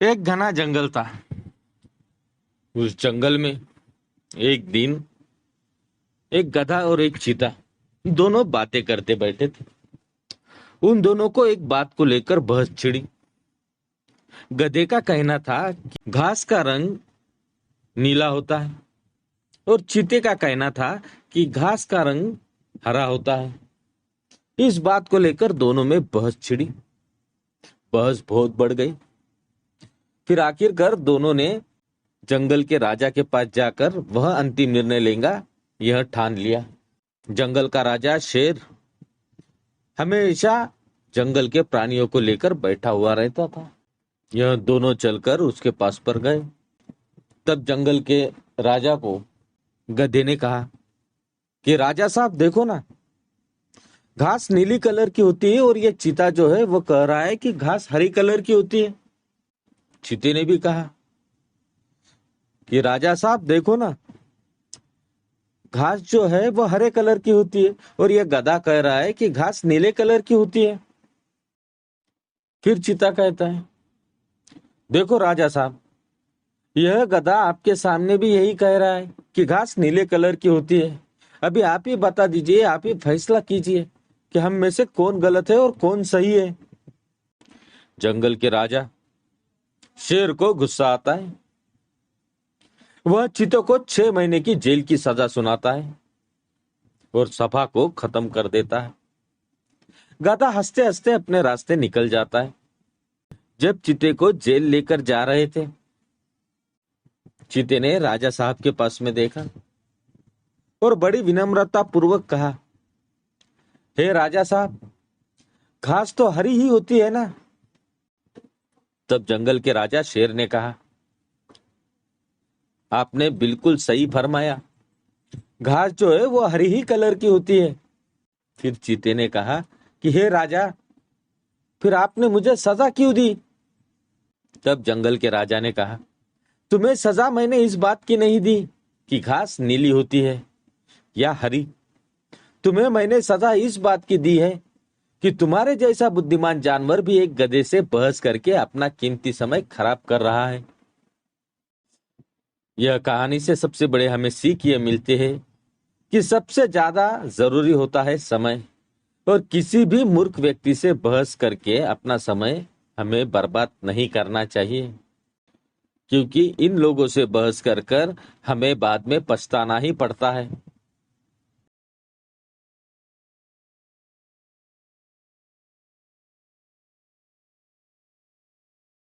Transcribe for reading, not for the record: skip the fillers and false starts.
एक घना जंगल था। उस जंगल में एक दिन एक गधा और एक चीता दोनों बातें करते बैठे थे। उन दोनों को एक बात को लेकर बहस छिड़ी। गधे का कहना था कि घास का रंग नीला होता है और चीते का कहना था कि घास का रंग हरा होता है। इस बात को लेकर दोनों में बहस छिड़ी। बहस बहुत बढ़ गई। फिर आखिरकार दोनों ने जंगल के राजा के पास जाकर वह अंतिम निर्णय लेगा यह ठान लिया। जंगल का राजा शेर हमेशा जंगल के प्राणियों को लेकर बैठा हुआ रहता था। यह दोनों चलकर उसके पास पर गए। तब जंगल के राजा को गधे ने कहा कि राजा साहब देखो ना, घास नीली कलर की होती है और ये चीता जो है वो कह रहा है कि घास हरी कलर की होती है। चीते ने भी कहा कि राजा साहब देखो ना, घास जो है वो हरे कलर की होती है और ये गधा कह रहा है कि घास नीले कलर की होती है। फिर चीता कहता है, देखो राजा साहब, यह गधा आपके सामने भी यही कह रहा है कि घास नीले कलर की होती है। अभी आप ही बता दीजिए, आप ही फैसला कीजिए कि हम में से कौन गलत है और कौन सही है। जंगल के राजा शेर को गुस्सा आता है। वह चीतों को 6 महीने की जेल की सजा सुनाता है और सभा को खत्म कर देता है। गधा हंसते हंसते अपने रास्ते निकल जाता है। जब चीते को जेल लेकर जा रहे थे, चीते ने राजा साहब के पास में देखा और बड़ी विनम्रता पूर्वक कहा, हे राजा साहब, घास तो हरी ही होती है ना। तब जंगल के राजा शेर ने कहा, आपने बिल्कुल सही फरमाया, घास जो है वो हरी ही कलर की होती है। फिर चीते ने कहा कि हे राजा, फिर आपने मुझे सजा क्यों दी। तब जंगल के राजा ने कहा, तुम्हें सजा मैंने इस बात की नहीं दी कि घास नीली होती है या हरी। तुम्हें मैंने सजा इस बात की दी है कि तुम्हारे जैसा बुद्धिमान जानवर भी एक गधे से बहस करके अपना कीमती समय खराब कर रहा है। यह कहानी से सबसे बड़े हमें सीख ये मिलते हैं कि सबसे ज्यादा जरूरी होता है समय, और किसी भी मूर्ख व्यक्ति से बहस करके अपना समय हमें बर्बाद नहीं करना चाहिए, क्योंकि इन लोगों से बहस कर कर हमें बाद में पछताना ही पड़ता है।